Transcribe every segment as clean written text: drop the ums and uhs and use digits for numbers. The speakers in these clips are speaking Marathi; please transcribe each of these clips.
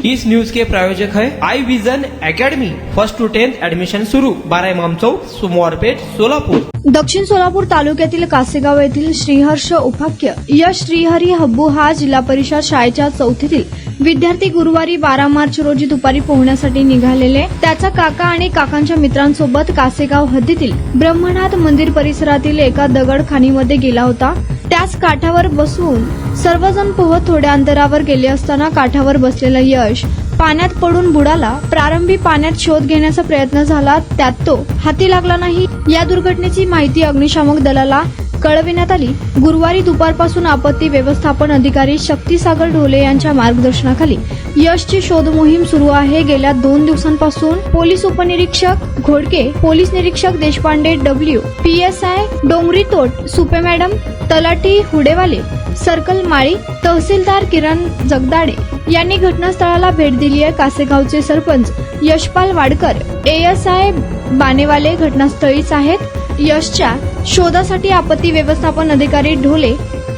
इस न्यूज के प्रायोजक है I vision academy. 1st to 10th admission सुरू। 12 इमाम चौक, सोमवारपेठ, सोलापूर। दक्षिण सोलापूर तालुक्यातील कासेगाव येथील श्रीहर्ष उपाख्य यश श्रीहरी हब्बू हा जिल्हा परिषद शाळेच्या चौथीतील विद्यार्थी गुरुवारी 12 मार्च रोजी दुपारी पोहण्यासाठी निघालेले त्याचा काका आणि काकांच्या मित्रांसोबत कासेगाव हद्दीतील ब्रह्मनाथ मंदिर परिसरातील एका दगड खाणीमध्ये गेला होता। त्याच काठावर बसून सर्वजण पोहत थोड्या अंतरावर गेले असताना काठावर बसलेला यश पाण्यात पडून बुडाला। प्रारंभी पाण्यात शोध घेण्याचा प्रयत्न झाला, त्यात तो हाती लागला नाही। या दुर्घटनेची माहिती अग्निशामक दलाला कळविण्यात आली। गुरुवारी दुपारपासून आपत्ती व्यवस्थापन अधिकारी शक्तीसागर ढोले यांच्या मार्गदर्शनाखाली यशची शोध मोहीम सुरू आहे। गेल्या 2 दिवसांपासून पोलीस उपनिरीक्षक घोडके, पोलीस निरीक्षक Deshpande W, PSI Dongritot Supe madam, तलाठी हुडेवाले, सर्कल माळी, तहसीलदार किरण जगदाडे यांनी घटनास्थळाला भेट दिली आहे। कासेगावचे सरपंच यशपाल वाडकर, ASI बानेवाले घटनास्थळीच आहेत। यशच्या शोधासाठी आपत्ती व्यवस्थापन अधिकारी ढोले,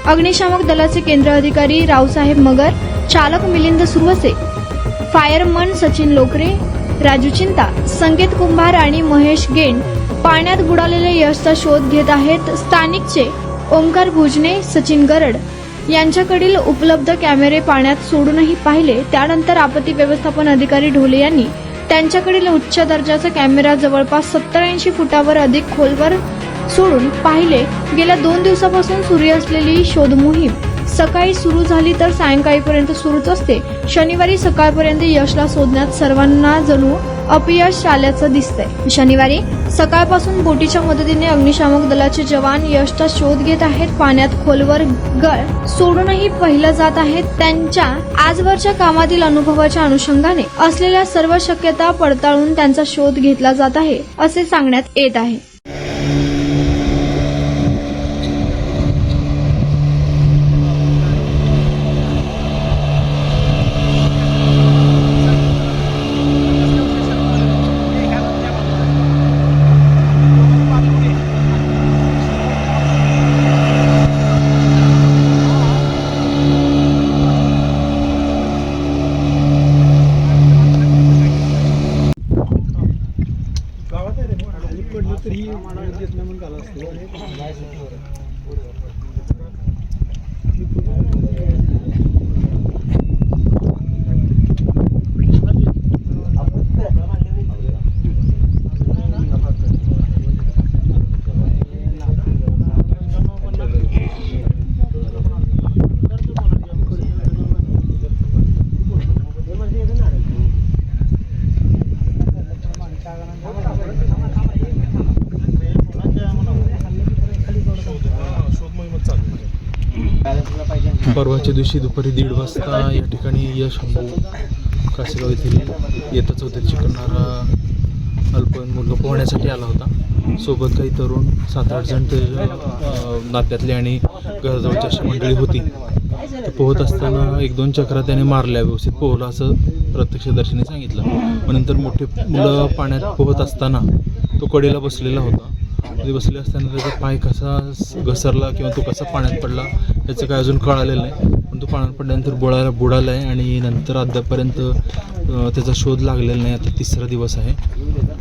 अग्निशामक दलाचे केंद्र अधिकारी रावसाहेब मगर, चालक मिलिंद सुरवसे, फायरमन सचिन लोकरे, राजू चिंता, संकेत कुंभार आणि महेश गेंड पाण्यात बुडालेले यशचा शोध घेत आहेत। स्थानिकचे ओमकार भुजने, सचिन गरड यांच्याकडील उपलब्ध कॅमेरे पाण्यात सोडूनही पाहिले। त्यानंतर आपत्ती व्यवस्थापन अधिकारी ढोले यांनी त्यांच्याकडील उच्च दर्जाचा कॅमेरा जवळपास 70-80 फुटावर अधिक खोलवर सोडून पाहिले। गेल्या 2 दिवसापासून सुरू असलेली शोध मोहीम सकाळी सुरू झाली तर सायंकाळीपर्यंत सुरूच असते। शनिवारी सकाळपर्यंत यशला शोधण्यात सर्वांना जणू अपयश आल्याचं दिसतंय। शनिवारी सकाळपासून बोटीच्या मदतीने अग्निशामक दलाचे जवान यशचा शोध घेत आहेत। पाण्यात खोलवर गळ सोडूनही पाहिलं जात आहे। त्यांच्या आजवरच्या कामातील अनुभवाच्या अनुषंगाने असलेल्या सर्व शक्यता पडताळून त्यांचा शोध घेतला जात आहे असे सांगण्यात येत आहे। परवाच्या दिवशी दुपारी 1:30 वाजता या ठिकाणी यश हब्बू कासेगाव येथील इयत्ता 4थीत शिकणारा अल्पवयीन मुलगा पोहण्यासाठी आला होता। सोबत काही तरुण 7-8 जण ते नात्यातले आणि घराजवळची अशी मंडळी होती। पोहत असताना 1-2 चक्रा त्याने मारल्या, व्यवस्थित पोहला असं प्रत्यक्षदर्शीने सांगितलं। मग नंतर मोठे मुलं पाण्यात पोहत असताना तो कडेला बसलेला होता। बसले असताना त्याचा पाय कसा घसरला किंवा तो कसा पाण्यात पडला याचं काय अजून कळालेलं नाही, पण तो पाण्यात पडल्यानंतर बुडाला आहे आणि नंतर अद्यापर्यंत त्याचा शोध लागलेला नाही। आता 3रा दिवस आहे।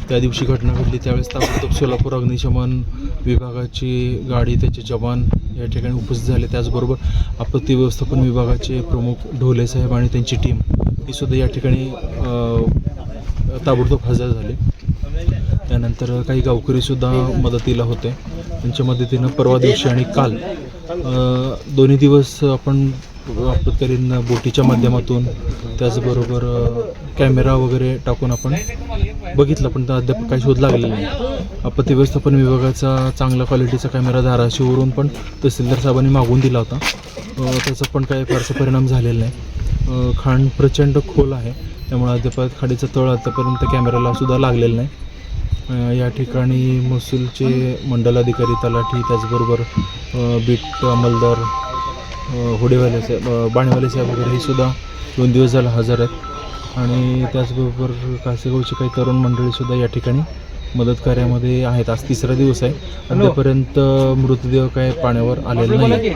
त्या दिवशी घटना घडली त्यावेळेस ताबडतोब सोलापूर अग्निशमन विभागाची गाडी, त्याचे जवान या ठिकाणी उपस्थित झाले। त्याचबरोबर आपत्ती व्यवस्थापन विभागाचे प्रमुख ढोले साहेब आणि त्यांची टीम ही सुद्धा या ठिकाणी ताबडतोब हजर झाले। त्यानंतर काही गावकरीसुद्धा मदतीला होते। त्यांच्या मदतीनं परवा दिवशी आणि काल दोन्ही दिवस आपण आपत्कालीन बोटीच्या माध्यमातून त्याचबरोबर कॅमेरा वगैरे टाकून आपण बघितलं, पण अद्याप काही शोध लागलेला नाही। आपत्ती व्यवस्थापन विभागाचा चांगला क्वालिटीचा कॅमेरा धाराशिवरून पण तहसीलदार साहेबांनी मागवून दिला होता, त्याचा पण काही फारसा परिणाम झालेला नाही। खाण प्रचंड खोल आहे, त्यामुळे अद्याप खाडीचं तळ आतापर्यंत कॅमेराला सुद्धा लागलेलं नाही। या ठिकाणी महसूलचे मंडलाधिकारी, तलाठी, त्याचबरोबर बीट अंमलदार, हुडेवाले साहेब, बाणेवाले साहेब वगैरे हे सुद्धा 2 दिवस झाला हजर आहेत। आणि त्याचबरोबर कासेगावची काही तरुण मंडळीसुद्धा या ठिकाणी मदत कार्यामध्ये आहेत। आज 3रा दिवस आहे, अद्यापर्यंत मृतदेह काय पाण्यावर आलेला नाही।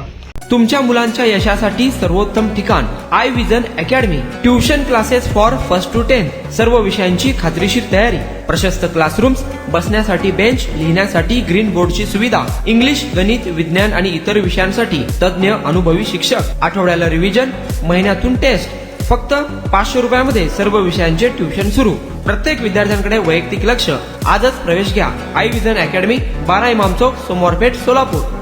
तुमच्या मुलांच्या यशासाठी सर्वोत्तम ठिकाण I Vision Academy. Tuition classes for first to 10. सर्व विषयांची खात्रीशीर तयारी. प्रशस्त क्लासरूम्स, बसण्यासाठी बेंच, लिहिण्यासाठी ग्रीन बोर्डची सुविधा. इंग्लिश, गणित, विज्ञान आणि इतर विषयांसाठी तज्ज्ञ अनुभवी शिक्षक. आठवड्याला रिव्हिजन, महिन्यातून टेस्ट. फक्त 500 रुपयामध्ये सर्व विषयांचे ट्युशन सुरू. प्रत्येक विद्यार्थ्यांकडे वैयक्तिक लक्ष. आजच प्रवेश घ्या. I Vision academy, 12 Imam Chowk, Somwarpeth, Solapur.